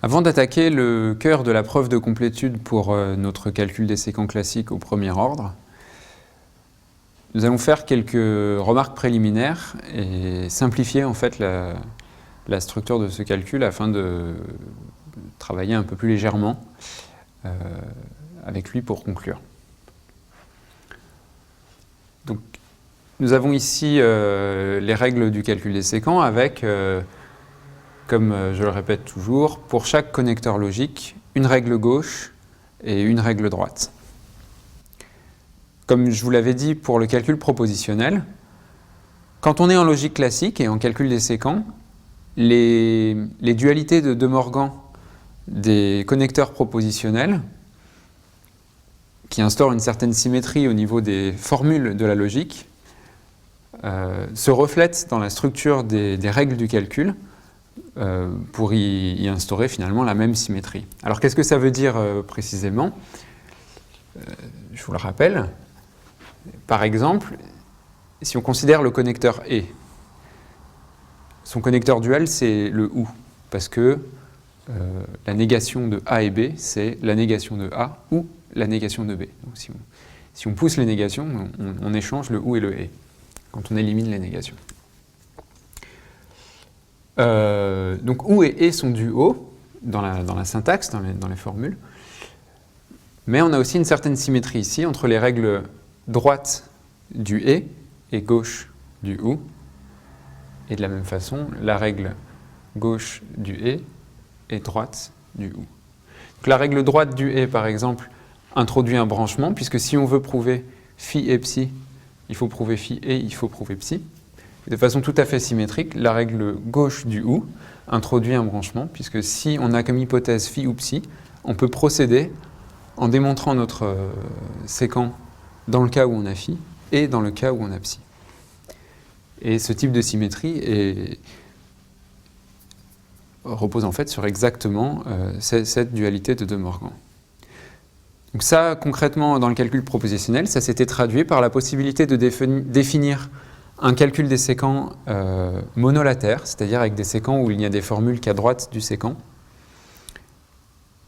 Avant d'attaquer le cœur de la preuve de complétude pour notre calcul des séquents classiques au premier ordre, nous allons faire quelques remarques préliminaires et simplifier en fait la structure de ce calcul afin de travailler un peu plus légèrement avec lui pour conclure. Donc, nous avons ici les règles du calcul des séquents avec, comme je le répète toujours, pour chaque connecteur logique, une règle gauche et une règle droite. Comme je vous l'avais dit pour le calcul propositionnel, quand on est en logique classique et en calcul des séquents, les dualités de De Morgan des connecteurs propositionnels, qui instaurent une certaine symétrie au niveau des formules de la logique, se reflètent dans la structure des règles du calcul pour y instaurer finalement la même symétrie. Alors qu'est-ce que ça veut dire précisément? Je vous le rappelle. Par exemple, si on considère le connecteur E, son connecteur dual c'est le OU, parce que la négation de A et B c'est la négation de A ou la négation de B. Donc, si on pousse les négations, on échange le OU et le E, quand on élimine les négations. Donc OU et E sont duaux dans la syntaxe, dans les formules, mais on a aussi une certaine symétrie ici entre les règles droite du E et gauche du OU, et de la même façon, la règle gauche du E et droite du OU. Donc, la règle droite du E, par exemple, introduit un branchement, puisque si on veut prouver phi et psi, il faut prouver phi et il faut prouver psi. Et de façon tout à fait symétrique, la règle gauche du OU introduit un branchement, puisque si on a comme hypothèse phi ou psi, on peut procéder en démontrant notre séquent dans le cas où on a phi et dans le cas où on a psi. Et ce type de symétrie repose en fait sur exactement cette dualité de De Morgan. Donc ça, concrètement, dans le calcul propositionnel, ça s'était traduit par la possibilité de définir un calcul des séquents monolatère, c'est-à-dire avec des séquents où il n'y a des formules qu'à droite du séquent,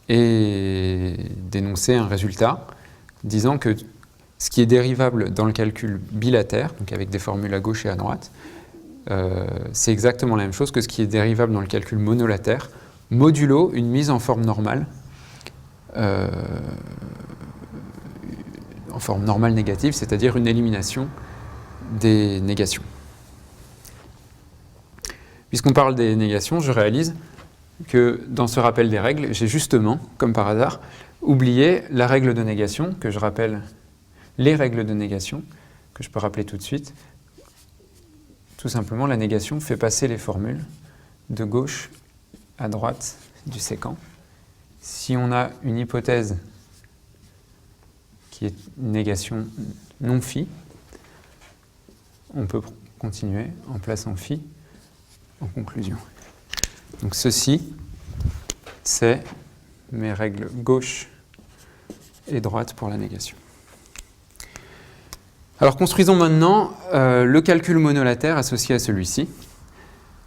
et d'énoncer un résultat disant que ce qui est dérivable dans le calcul bilatère, donc avec des formules à gauche et à droite, c'est exactement la même chose que ce qui est dérivable dans le calcul monolatère, modulo une mise en forme normale négative, c'est-à-dire une élimination des négations. Puisqu'on parle des négations, je réalise que dans ce rappel des règles, j'ai justement, comme par hasard, oublié la règle de négation, que je rappelle les règles de négation, que je peux rappeler tout de suite. Tout simplement, la négation fait passer les formules de gauche à droite du séquent. Si on a une hypothèse qui est une négation non phi, on peut continuer en plaçant phi en conclusion. Donc ceci, c'est mes règles gauche et droite pour la négation. Alors construisons maintenant le calcul monolatère associé à celui-ci,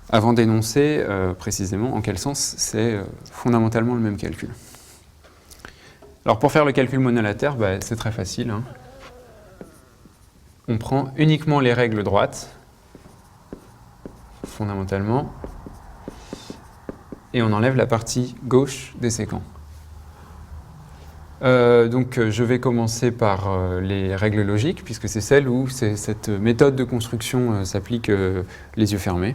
avant d'énoncer précisément en quel sens c'est fondamentalement le même calcul. Alors pour faire le calcul monolatère, c'est très facile. On prend uniquement les règles droites, fondamentalement, et on enlève la partie gauche des séquents. Donc je vais commencer par les règles logiques, puisque c'est celle où cette méthode de construction s'applique les yeux fermés.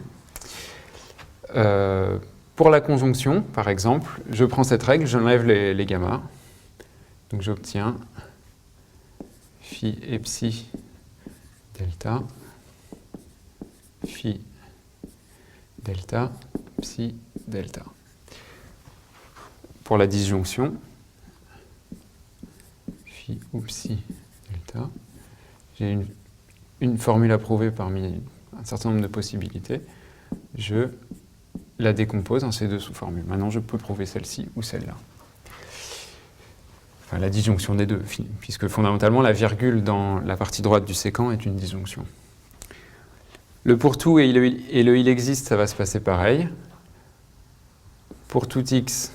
Pour la conjonction, par exemple, je prends cette règle, j'enlève les gammas. Donc j'obtiens phi et psi delta, phi delta, psi delta. Pour la disjonction, phi ou psi delta, j'ai une formule à prouver parmi un certain nombre de possibilités. Je la décompose en ces deux sous-formules. Maintenant, je peux prouver celle-ci ou celle-là. Enfin, la disjonction des deux, puisque fondamentalement, la virgule dans la partie droite du séquent est une disjonction. Le pour tout et le il existe, ça va se passer pareil. Pour tout x,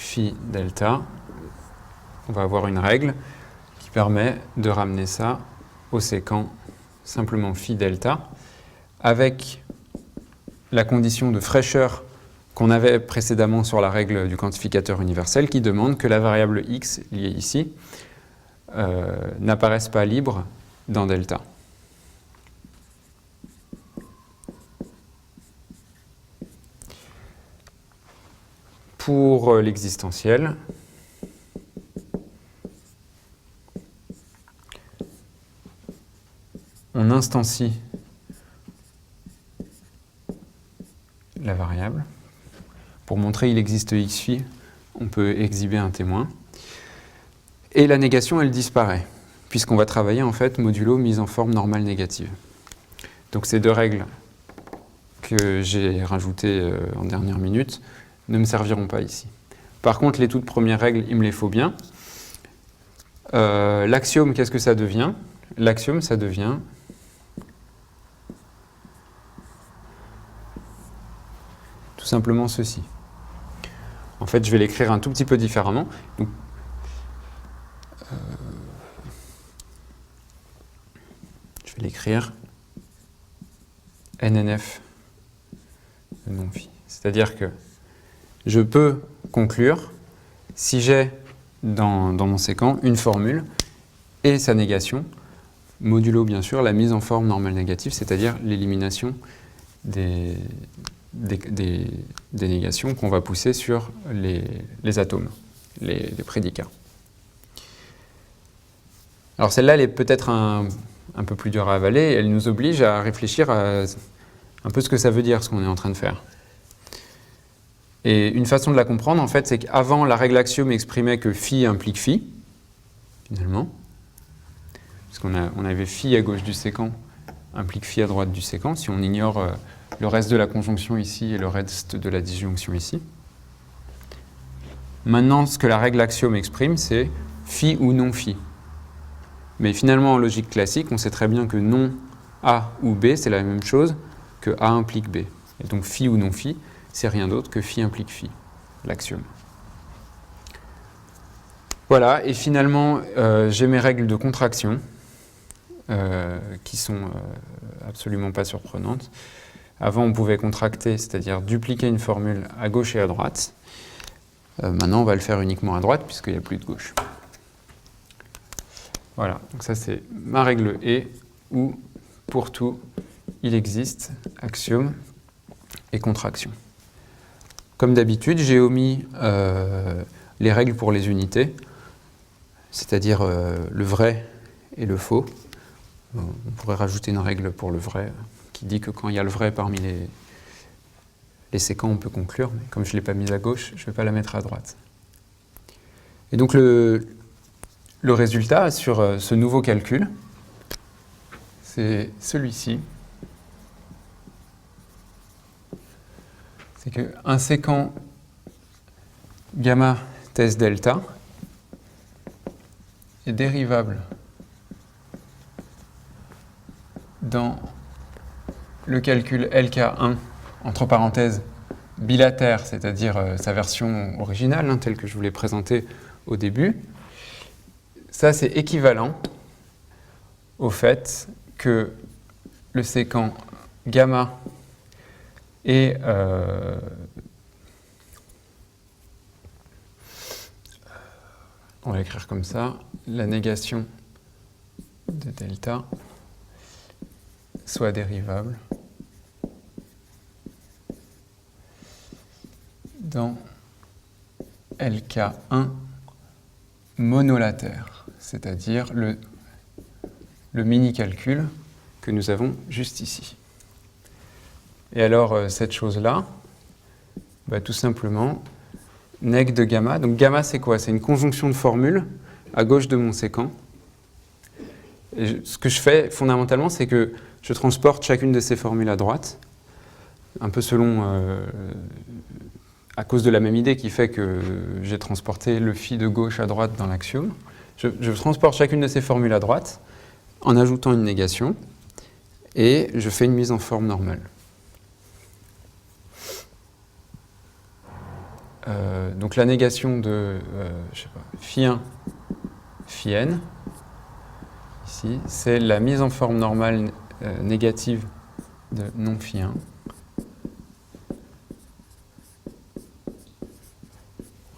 phi delta, on va avoir une règle qui permet de ramener ça au séquent simplement phi delta, avec la condition de fraîcheur qu'on avait précédemment sur la règle du quantificateur universel qui demande que la variable x liée ici n'apparaisse pas libre dans delta. Pour l'existentiel, on instancie la variable. Pour montrer qu'il existe x phi, on peut exhiber un témoin. Et la négation, elle disparaît, puisqu'on va travailler en fait modulo mise en forme normale négative. Donc ces deux règles que j'ai rajoutées en dernière minute ne me serviront pas ici. Par contre, les toutes premières règles, il me les faut bien. L'axiome, qu'est-ce que ça devient? L'axiome, ça devient tout simplement ceci. En fait, je vais l'écrire un tout petit peu différemment. Donc, je vais l'écrire NNF de non phi. C'est-à-dire que je peux conclure si j'ai dans mon séquent une formule et sa négation, modulo bien sûr la mise en forme normale négative, c'est-à-dire l'élimination des négations qu'on va pousser sur les atomes, les prédicats. Alors celle-là, elle est peut-être un peu plus dure à avaler, elle nous oblige à réfléchir à un peu ce que ça veut dire, ce qu'on est en train de faire. Et une façon de la comprendre, en fait, c'est qu'avant, la règle axiome exprimait que phi implique phi, finalement, puisqu'on avait phi à gauche du séquent implique phi à droite du séquent, si on ignore le reste de la conjonction ici et le reste de la disjonction ici. Maintenant, ce que la règle axiome exprime, c'est phi ou non phi. Mais finalement, en logique classique, on sait très bien que non A ou B, c'est la même chose que A implique B. Et donc phi ou non phi, c'est rien d'autre que phi implique phi, l'axiome. Voilà, et finalement, j'ai mes règles de contraction qui sont absolument pas surprenantes. Avant, on pouvait contracter, c'est-à-dire dupliquer une formule à gauche et à droite. Maintenant, on va le faire uniquement à droite, puisqu'il n'y a plus de gauche. Voilà, donc ça c'est ma règle E, où pour tout, il existe axiome et contraction. Comme d'habitude, j'ai omis les règles pour les unités, c'est-à-dire le vrai et le faux. On pourrait rajouter une règle pour le vrai, qui dit que quand il y a le vrai parmi les séquents, on peut conclure, mais comme je ne l'ai pas mise à gauche, je ne vais pas la mettre à droite. Et donc le résultat sur ce nouveau calcul, c'est celui-ci. C'est qu'un séquent gamma thèse delta est dérivable dans le calcul LK1, entre parenthèses, bilatère, c'est-à-dire sa version originale, telle que je vous l'ai présentée au début. Ça, c'est équivalent au fait que le séquent gamma est on va l'écrire comme ça, la négation de delta soit dérivable dans LK1 monolataire, c'est-à-dire le mini-calcul que nous avons juste ici. Et alors, cette chose-là, tout simplement, neg de gamma. Donc gamma, c'est quoi? C'est une conjonction de formules à gauche de mon séquent. Et ce que je fais, fondamentalement, c'est que je transporte chacune de ces formules à droite, un peu selon... à cause de la même idée qui fait que j'ai transporté le phi de gauche à droite dans l'axiome. Je transporte chacune de ces formules à droite en ajoutant une négation et je fais une mise en forme normale. donc la négation de je sais pas, phi1, phi-n, ici, c'est la mise en forme normale négative de non phi1.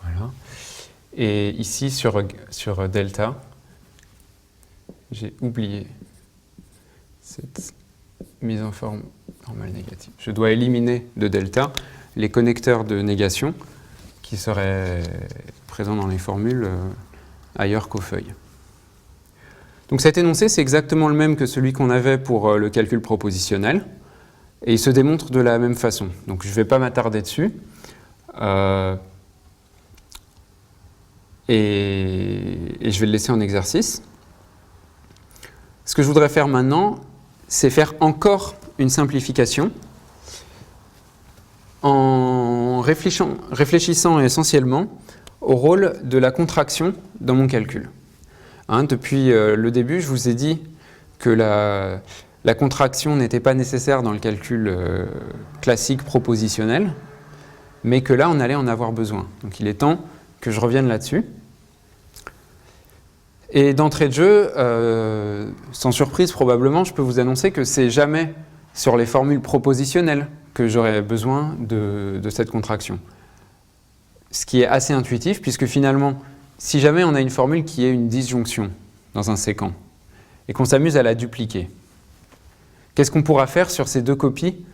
Voilà. Et ici, sur delta, j'ai oublié cette mise en forme normale négative. Je dois éliminer de delta les connecteurs de négation qui seraient présents dans les formules ailleurs qu'aux feuilles. Donc cet énoncé, c'est exactement le même que celui qu'on avait pour le calcul propositionnel, et il se démontre de la même façon. Donc je ne vais pas m'attarder dessus. Et je vais le laisser en exercice. Ce que je voudrais faire maintenant, c'est faire encore une simplification en réfléchissant essentiellement au rôle de la contraction dans mon calcul. Depuis le début, je vous ai dit que la contraction n'était pas nécessaire dans le calcul classique propositionnel, mais que là, on allait en avoir besoin. Donc il est temps que je revienne là-dessus. Et d'entrée de jeu, sans surprise probablement, je peux vous annoncer que c'est jamais sur les formules propositionnelles que j'aurai besoin de cette contraction. Ce qui est assez intuitif, puisque finalement, si jamais on a une formule qui est une disjonction dans un séquent, et qu'on s'amuse à la dupliquer, qu'est-ce qu'on pourra faire sur ces deux copies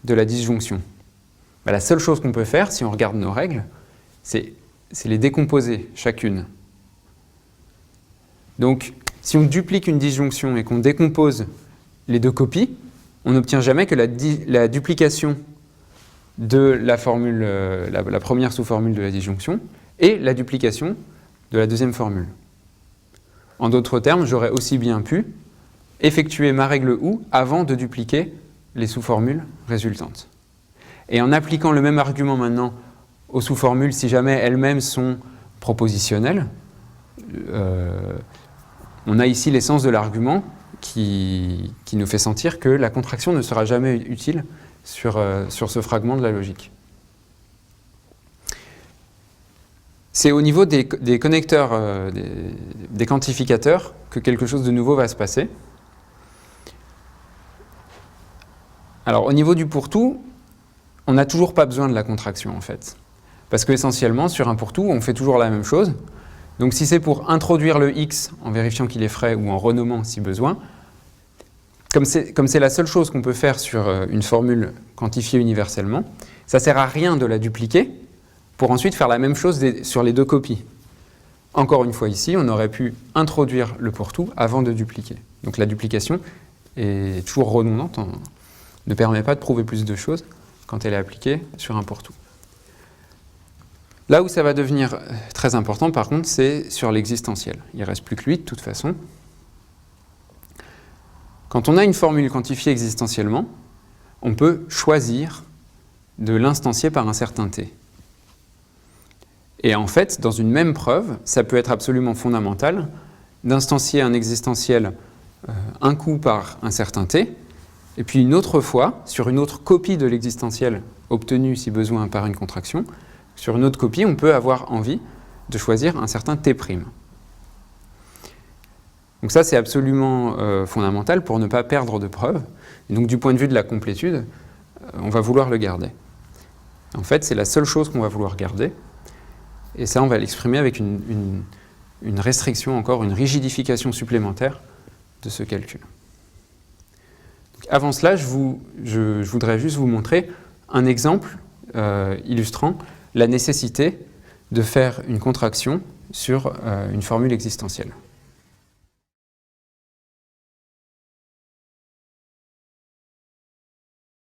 de la disjonction? La seule chose qu'on peut faire, si on regarde nos règles, c'est les décomposer chacune. Donc, si on duplique une disjonction et qu'on décompose les deux copies, on n'obtient jamais que la duplication de la formule, la première sous-formule de la disjonction et la duplication de la deuxième formule. En d'autres termes, j'aurais aussi bien pu effectuer ma règle OU avant de dupliquer les sous-formules résultantes. Et en appliquant le même argument maintenant aux sous-formules, si jamais elles-mêmes sont propositionnelles, on a ici l'essence de l'argument qui nous fait sentir que la contraction ne sera jamais utile sur ce fragment de la logique. C'est au niveau des connecteurs, des quantificateurs, que quelque chose de nouveau va se passer. Alors au niveau du pour-tout, on n'a toujours pas besoin de la contraction en fait. Parce qu'essentiellement, sur un pour-tout, on fait toujours la même chose. Donc si c'est pour introduire le x en vérifiant qu'il est frais ou en renommant si besoin, comme c'est la seule chose qu'on peut faire sur une formule quantifiée universellement, ça ne sert à rien de la dupliquer pour ensuite faire la même chose sur les deux copies. Encore une fois ici, on aurait pu introduire le pour-tout avant de dupliquer. Donc la duplication est toujours redondante, ne permet pas de prouver plus de choses quand elle est appliquée sur un pour-tout. Là où ça va devenir très important, par contre, c'est sur l'existentiel. Il ne reste plus que lui, de toute façon. Quand on a une formule quantifiée existentiellement, on peut choisir de l'instancier par un certain t. Et en fait, dans une même preuve, ça peut être absolument fondamental d'instancier un existentiel un coup par un certain t, et puis une autre fois, sur une autre copie de l'existentiel obtenue, si besoin, par une contraction, sur une autre copie, on peut avoir envie de choisir un certain t'. Donc ça, c'est absolument fondamental pour ne pas perdre de preuve. Et donc du point de vue de la complétude, on va vouloir le garder. En fait, c'est la seule chose qu'on va vouloir garder. Et ça, on va l'exprimer avec une restriction encore, une rigidification supplémentaire de ce calcul. Donc, avant cela, je voudrais juste vous montrer un exemple illustrant la nécessité de faire une contraction sur une formule existentielle.